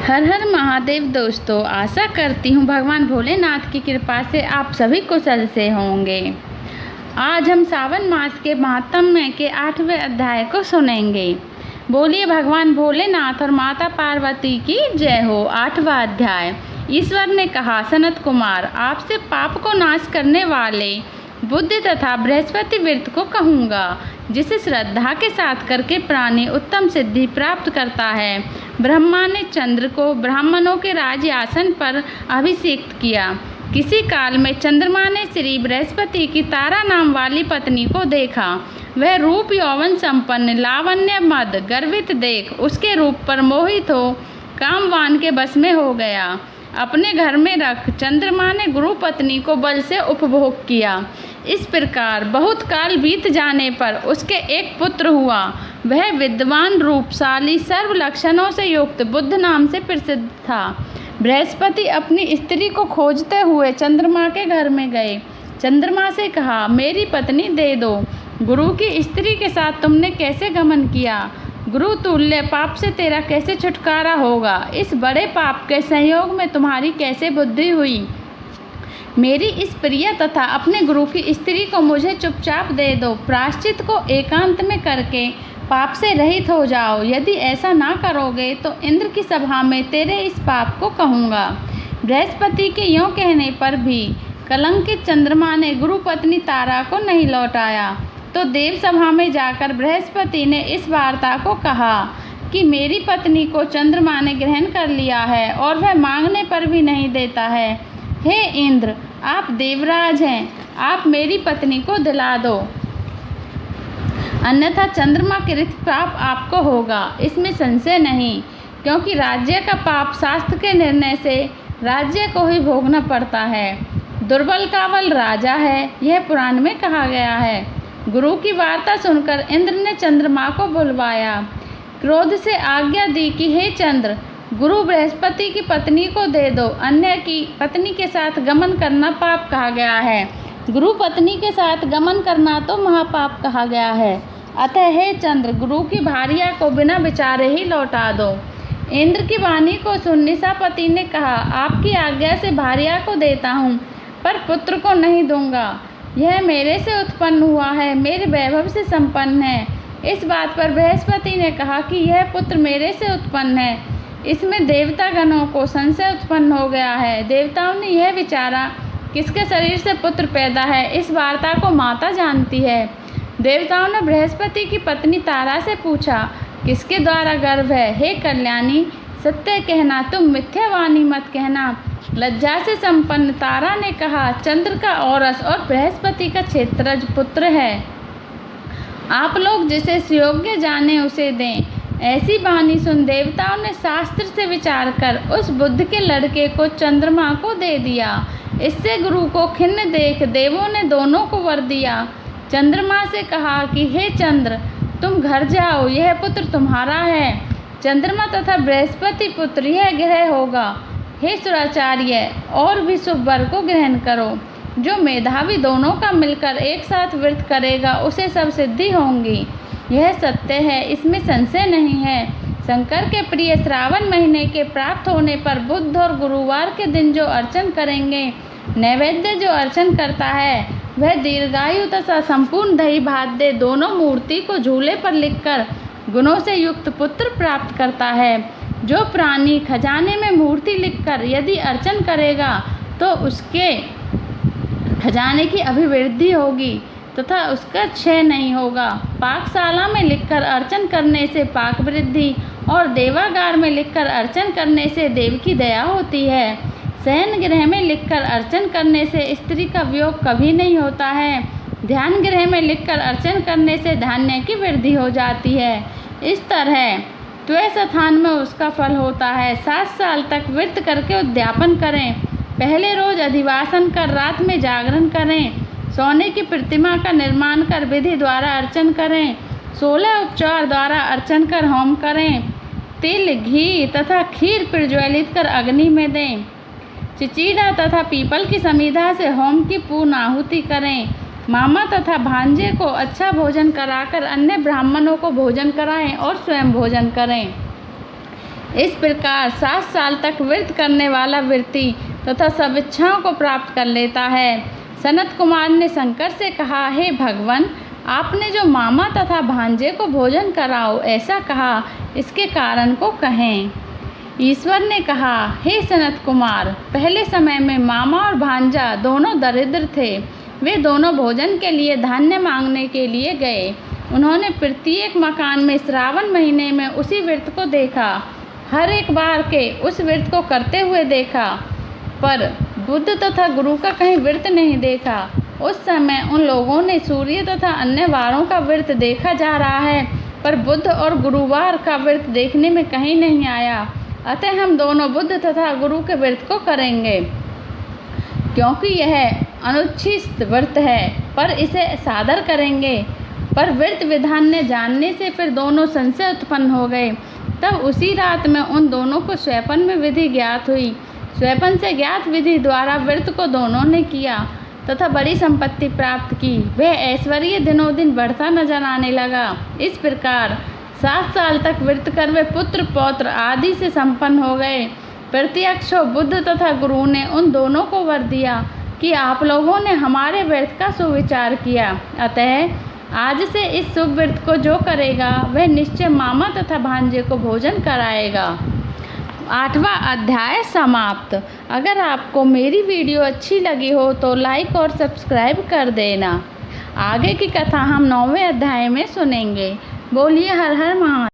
हर हर महादेव दोस्तों, आशा करती हूँ भगवान भोलेनाथ की कृपा से आप सभी कुशल से होंगे। आज हम सावन मास के महात्म्य के 8वें अध्याय को सुनेंगे। बोलिए भगवान भोलेनाथ और माता पार्वती की जय हो। 8वां अध्याय। ईश्वर ने कहा, सनत कुमार, आपसे पाप को नाश करने वाले बुद्ध तथा बृहस्पति व्रत को कहूँगा, जिसे श्रद्धा के साथ करके प्राणी उत्तम सिद्धि प्राप्त करता है। ब्रह्मा ने चंद्र को ब्राह्मणों के राजआसन पर अभिषिक्त किया। किसी काल में चंद्रमा ने श्री बृहस्पति की तारा नाम वाली पत्नी को देखा। वह रूप यौवन संपन्न, लावण्य मद गर्वित देख उसके रूप पर मोहित हो कामवान के बस में हो गया। अपने घर में रख चंद्रमा ने गुरु पत्नी को बल से उपभोग किया। इस प्रकार बहुत काल बीत जाने पर उसके एक पुत्र हुआ। वह विद्वान, रूपशाली, सर्व लक्षणों से युक्त बुद्ध नाम से प्रसिद्ध था। बृहस्पति अपनी स्त्री को खोजते हुए चंद्रमा के घर में गए। चंद्रमा से कहा, मेरी पत्नी दे दो। गुरु की स्त्री के साथ तुमने कैसे गमन किया? गुरु तुल्य पाप से तेरा कैसे छुटकारा होगा? इस बड़े पाप के संयोग में तुम्हारी कैसे बुद्धि हुई? मेरी इस प्रिय तथा अपने गुरु की स्त्री को मुझे चुपचाप दे दो। प्रायश्चित को एकांत में करके पाप से रहित हो जाओ। यदि ऐसा ना करोगे तो इंद्र की सभा में तेरे इस पाप को कहूँगा। बृहस्पति के यों कहने पर भी कलंकित चंद्रमा ने गुरु पत्नी तारा को नहीं लौटाया। तो देव सभा में जाकर बृहस्पति ने इस वार्ता को कहा कि मेरी पत्नी को चंद्रमा ने ग्रहण कर लिया है और वह मांगने पर भी नहीं देता है। हे इंद्र, आप देवराज हैं, आप मेरी पत्नी को दिला दो, अन्यथा चंद्रमा कृत पाप आपको होगा। इसमें संशय नहीं, क्योंकि राज्य का पाप शास्त्र के निर्णय से राज्य को ही भोगना पड़ता है। दुर्बल का बल राजा है, यह पुराण में कहा गया है। गुरु की वार्ता सुनकर इंद्र ने चंद्रमा को बुलवाया। क्रोध से आज्ञा दी कि हे चंद्र, गुरु बृहस्पति की पत्नी को दे दो। अन्य की पत्नी के साथ गमन करना पाप कहा गया है। गुरु पत्नी के साथ गमन करना तो महापाप कहा गया है। अतः हे चंद्र, गुरु की भार्या को बिना विचारे ही लौटा दो। इंद्र की वाणी को सुन निशापति ने कहा, आपकी आज्ञा से भार्या को देता हूँ, पर पुत्र को नहीं दूंगा। यह मेरे से उत्पन्न हुआ है, मेरे वैभव से संपन्न है। इस बात पर बृहस्पति ने कहा कि यह पुत्र मेरे से उत्पन्न है। इसमें देवतागणों को संशय उत्पन्न हो गया है। देवताओं ने यह विचारा, किसके शरीर से पुत्र पैदा है? इस वार्ता को माता जानती है। देवताओं ने बृहस्पति की पत्नी तारा से पूछा, किसके द्वारा गर्भ है? हे कल्याणी, सत्य कहना, तुम मिथ्यावाणी मत कहना। लज्जा से संपन्न तारा ने कहा, चंद्र का औरस और बृहस्पति का क्षेत्रज पुत्र है। आप लोग जिसे सुयोग्य जाने उसे दें। ऐसी वाणी सुन देवताओं ने शास्त्र से विचार कर उस बुद्ध के लड़के को चंद्रमा को दे दिया। इससे गुरु को खिन्न देख देवों ने दोनों को वर दिया। चंद्रमा से कहा कि हे चंद्र, तुम घर जाओ, यह पुत्र तुम्हारा है। चंद्रमा तथा बृहस्पति पुत्र यह ग्रह होगा। हे सुराचार्य, और भी शुभ वर को ग्रहण करो। जो मेधावी दोनों का मिलकर एक साथ व्रत करेगा उसे सब सिद्धि होंगी। यह सत्य है, इसमें संशय नहीं है। शंकर के प्रिय श्रावण महीने के प्राप्त होने पर बुध और गुरुवार के दिन जो अर्चन करेंगे, नैवेद्य जो अर्चन करता है, वह दीर्घायु तथा संपूर्ण दही भाद्य दोनों मूर्ति को झूले पर लिखकर गुणों से युक्त पुत्र प्राप्त करता है। जो प्राणी खजाने में मूर्ति लिखकर यदि अर्चन करेगा तो उसके खजाने की अभिवृद्धि होगी तथा उसका क्षय नहीं होगा। पाकशाला में लिखकर अर्चन करने से पाक वृद्धि और देवागार में लिखकर अर्चन करने से देव की दया होती है। शयन गृह में लिखकर अर्चन करने से स्त्री का वियोग कभी नहीं होता है। ध्यान गृह में लिखकर अर्चन करने से धान्य की वृद्धि हो जाती है। इस तरह द्वैत स्थान में उसका फल होता है। 7 साल तक व्रत करके उद्यापन करें। पहले रोज अधिवासन कर रात में जागरण करें। सोने की प्रतिमा का निर्माण कर विधि द्वारा अर्चन करें। 16 उपचार द्वारा अर्चन कर होम करें। तिल, घी तथा खीर प्रज्वलित कर अग्नि में दें। चिचीड़ा तथा पीपल की समिधा से होम की पूर्ण आहुति करें। मामा तथा भांजे को अच्छा भोजन कराकर अन्य ब्राह्मणों को भोजन कराएं और स्वयं भोजन करें। इस प्रकार 7 साल तक व्रत करने वाला व्रती तथा सब इच्छाओं को प्राप्त कर लेता है। सनत कुमार ने शंकर से कहा, हे भगवान, आपने जो मामा तथा भांजे को भोजन कराओ ऐसा कहा, इसके कारण को कहें। ईश्वर ने कहा, हे सनत कुमार, पहले समय में मामा और भांजा दोनों दरिद्र थे। वे दोनों भोजन के लिए धान्य मांगने के लिए गए। उन्होंने प्रत्येक मकान में श्रावण महीने में उसी व्रत को देखा, हर एक बार के उस व्रत को करते हुए देखा, पर बुद्ध तथा गुरु का कहीं व्रत नहीं देखा। उस समय उन लोगों ने सूर्य तथा अन्य वारों का व्रत देखा जा रहा है, पर बुद्ध और गुरुवार का व्रत देखने में कहीं नहीं आया। अतः हम दोनों बुद्ध तथा गुरु के व्रत को करेंगे, क्योंकि यह अनुच्छिष्ट व्रत है, पर इसे सादर करेंगे। पर व्रत विधान ने जानने से फिर दोनों संशय उत्पन्न हो गए। तब उसी रात में उन दोनों को स्वैपन में विधि ज्ञात हुई। स्वैपन से ज्ञात विधि द्वारा व्रत को दोनों ने किया तथा बड़ी संपत्ति प्राप्त की। वह ऐश्वर्य दिनों दिन बढ़ता नजर आने लगा। इस प्रकार 7 साल तक व्रत कर वे पुत्र पौत्र आदि से संपन्न हो गए। प्रत्यक्ष बुद्ध तथा गुरु ने उन दोनों को वर दिया कि आप लोगों ने हमारे व्रत का सुविचार किया, अतः आज से इस शुभ व्रत को जो करेगा वह निश्चय मामा तथा भांजे को भोजन कराएगा। 8वां अध्याय समाप्त। अगर आपको मेरी वीडियो अच्छी लगी हो तो लाइक और सब्सक्राइब कर देना। आगे की कथा हम 9वें अध्याय में सुनेंगे। बोलिए हर हर महादेव।